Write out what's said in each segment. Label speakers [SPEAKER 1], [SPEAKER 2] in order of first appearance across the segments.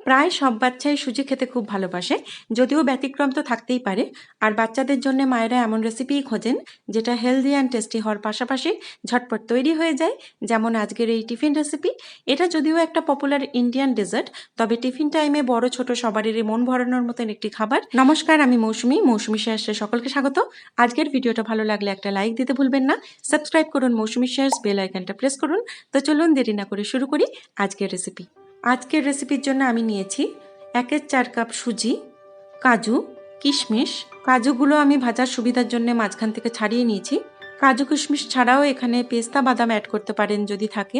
[SPEAKER 1] প্রায় সব বাচ্চাই সুজি খেতে খুব ভালোবাসে, যদিও ব্যতিক্রম তো থাকতেই পারে। আর বাচ্চাদের জন্য মায়েরা এমন রেসিপিই খোঁজেন যেটা হেলদি অ্যান্ড টেস্টি হওয়ার পাশাপাশি ঝটপট তৈরি হয়ে যায়, যেমন আজকের এই টিফিন রেসিপি। এটা যদিও একটা পপুলার ইন্ডিয়ান ডেজার্ট, তবে টিফিন টাইমে বড় ছোট সবারই মন ভরানোর মতন একটি খাবার। নমস্কার, আমি মৌসুমি শেয়ার্সে সকলকে স্বাগত। আজকের ভিডিওটা ভালো লাগলে একটা লাইক দিতে ভুলবেন না, সাবস্ক্রাইব করুন মৌসুমি শেয়ার্স, বেল আইকনটা প্রেস করুন। তো চলুন দেরি না করে শুরু করি আজকের রেসিপি। আজকের রেসিপির জন্য আমি নিয়েছি 1/4 কাপ সুজি, কাজু, কিশমিশ। কাজুগুলো আমি ভাজার সুবিধার জন্য মাঝখান থেকে ছাড়িয়ে নিয়েছি। কাজু কিশমিশ ছাড়াও এখানে পেস্তা বাদাম অ্যাড করতে পারেন যদি থাকে।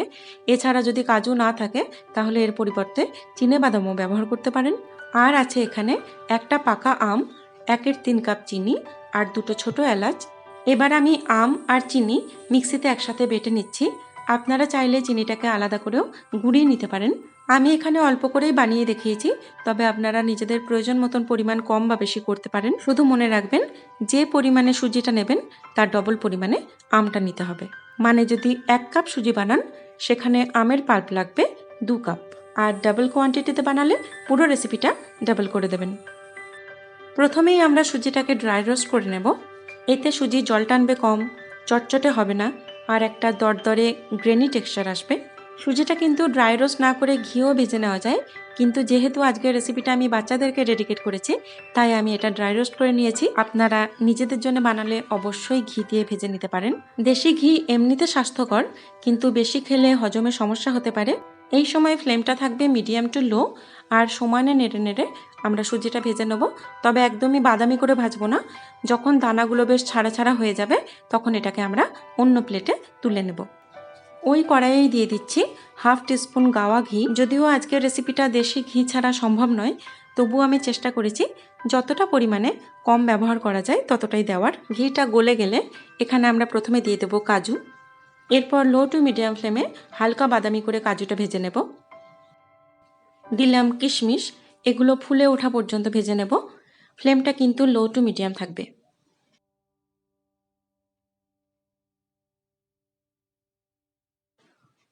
[SPEAKER 1] এছাড়া যদি কাজু না থাকে তাহলে এর পরিবর্তে চিনে বাদামও ব্যবহার করতে পারেন। আর আছে এখানে একটা পাকা আম, 1/3 কাপ চিনি আর 2টো ছোট এলাচ। এবার আমি আম আর চিনি মিক্সিতে একসাথে বেটে নিচ্ছি। আপনারা চাইলে চিনিটাকে আলাদা করেও গুঁড়িয়ে নিতে পারেন। আমি এখানে অল্প করেই বানিয়ে দেখিয়েছি, তবে আপনারা নিজেদের প্রয়োজন মতন পরিমাণ কম বা বেশি করতে পারেন। শুধু মনে রাখবেন যে পরিমাণে সুজিটা নেবেন তার ডবল পরিমাণে আমটা নিতে হবে। মানে যদি 1 কাপ সুজি বানান সেখানে আমের পাল্প লাগবে 2 কাপ, আর ডাবল কোয়ান্টিটিতে বানালে পুরো রেসিপিটা ডাবল করে দেবেন। প্রথমেই আমরা সুজিটাকে ড্রাই রোস্ট করে নেব। এতে সুজি জল টানবে কম, চটচটে হবে না, আর একটা দরদরে গ্রেনি টেক্সচার আসবে। সুজিটা কিন্তু ড্রাই রোস্ট না করে ঘিও ভেজে নেওয়া যায়, কিন্তু যেহেতু আজকের রেসিপিটা আমি বাচ্চাদেরকে ডেডিকেট করেছি তাই আমি এটা ড্রাই রোস্ট করে নিয়েছি। আপনারা নিজেদের জন্য বানালে অবশ্যই ঘি দিয়ে ভেজে নিতে পারেন। দেশি ঘি এমনিতে স্বাস্থ্যকর, কিন্তু বেশি খেলে হজমে সমস্যা হতে পারে। এই সময় ফ্লেমটা থাকবে মিডিয়াম টু লো, আর সমানে নেড়ে নেড়ে আমরা সুজিটা ভেজে নেব। তবে একদমই বাদামি করে ভাজবো না। যখন দানাগুলো বেশ ছাড়া ছাড়া হয়ে যাবে তখন এটাকে আমরা অন্য প্লেটে তুলে নেব। ওই কড়াইয়েই দিয়ে দিচ্ছি 1/2 টিস্পুন গাওয়া ঘি। যদিও আজকের রেসিপিটা দেশি ঘি ছাড়া সম্ভব নয়, তবুও আমি চেষ্টা করেছি যতটা পরিমাণে কম ব্যবহার করা যায় ততটাই দেওয়ার। ঘিটা গলে গেলে এখানে আমরা প্রথমে দিয়ে দেবো কাজু। এরপর লো টু মিডিয়াম ফ্লেমে হালকা বাদামি করে কাজুটা ভেজে নেব। দিলাম কিশমিশ, এগুলো ফুলে ওঠা পর্যন্ত ভেজে নেব। ফ্লেমটা কিন্তু লো টু মিডিয়াম থাকবে।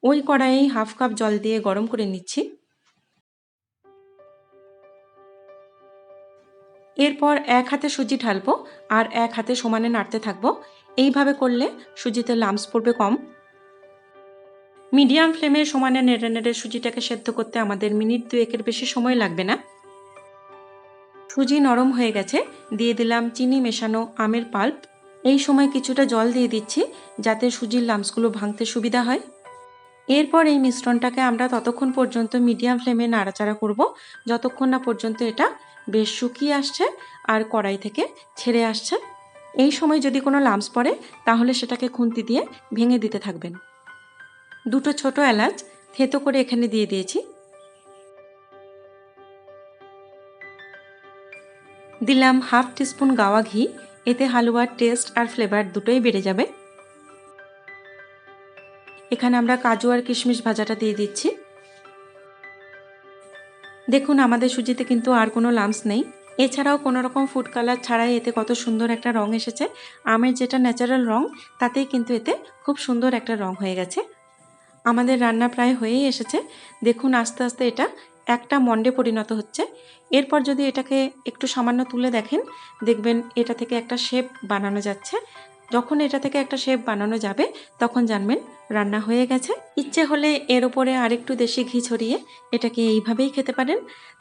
[SPEAKER 1] ওই কড়াইয়ে 1/2 কাপ জল দিয়ে গরম করে নিচ্ছি। এরপর এক হাতে সুজি ঢালবো আর এক হাতে সমানে নাড়তে থাকবো। এইভাবে করলে সুজিতে লাম্পস পড়বে কম। মিডিয়াম ফ্লেমে সমানে নেড়ে নেড়ে সুজিটাকে সেদ্ধ করতে আমাদের মিনিট 2-এর বেশি সময় লাগবে না। সুজি নরম হয়ে গেছে, দিয়ে দিলাম চিনি মেশানো আমের পাল্প। এই সময় কিছুটা জল দিয়ে দিচ্ছি যাতে সুজির লাম্পসগুলো ভাঙতে সুবিধা হয়। এরপর এই মিশ্রণটাকে আমরা ততক্ষণ পর্যন্ত মিডিয়াম ফ্লেমে নাড়াচাড়া করব যতক্ষণ না পর্যন্ত এটা বেশ শুকিয়ে আসছে আর কড়াই থেকে ছেড়ে আসছে। এই সময় যদি কোনো লাম্পস পড়ে তাহলে সেটাকে খুন্তি দিয়ে ভেঙে দিতে থাকবেন। 2টো ছোট এলাচ থেতো করে এখানে দিয়ে দিয়েছি। দিলাম 1/2 টিস্পুন গাওয়া ঘি, এতে হালুয়ার টেস্ট আর ফ্লেভার দুটোই বেড়ে যাবে। এখানে আমরা কাজু আর কিশমিশ ভাজাটা দিয়ে দিচ্ছি। দেখুন আমাদের সুজিতে কিন্তু আর কোনো লাম্পস নেই। এছাড়াও কোনো রকম ফুড কালার ছাড়াই এতে কত সুন্দর একটা রং এসেছে। আমের যেটা ন্যাচারাল রং তাতেই কিন্তু এতে খুব সুন্দর একটা রং হয়ে গেছে। আমাদের রান্না প্রায় হয়েই এসেছে। দেখুন আস্তে আস্তে এটা একটা মন্ডে পরিণত হচ্ছে। এরপর যদি এটাকে একটু সামান্য তুলে দেখেন, দেখবেন এটা থেকে একটা শেপ বানানো যাচ্ছে। যখন এটা থেকে একটা শেপ বানানো যাবে তখন জানবেন রান্না হয়ে গেছে। ইচ্ছে হলে এর উপরে আরেকটু দেশি ঘি ছড়িয়ে এটাকে এইভাবেই খেতে পারেন,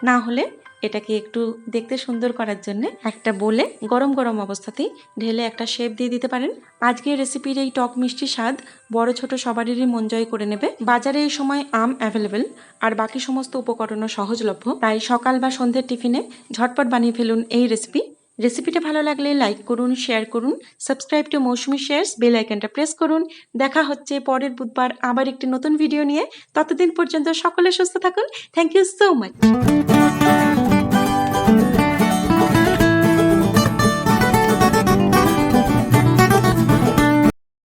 [SPEAKER 1] না হলে এটাকে একটু দেখতে সুন্দর করার জন্য একটা বোলে গরম গরম অবস্থাতেই ঢেলে একটা শেপ দিয়ে দিতে পারেন। আজকের রেসিপির এই টক মিষ্টি স্বাদ বড় ছোট সবারই মন জয় করে নেবে। বাজারে এই সময় আম অ্যাভেলেবেল আর বাকি সমস্ত উপকরণও সহজলভ্য, তাই সকাল বা সন্ধ্যের টিফিনে ঝটপট বানিয়ে ফেলুন এই রেসিপিটা ভালো লাগলে লাইক করুন, শেয়ার করুন, subscribe to Mousumi shares, bell আইকনটা প্রেস করুন। দেখা হচ্ছে পরের বুধবার আবার একটি নতুন ভিডিও নিয়ে। ততদিন পর্যন্ত সকলে সুস্থ থাকুন। Thank you so much.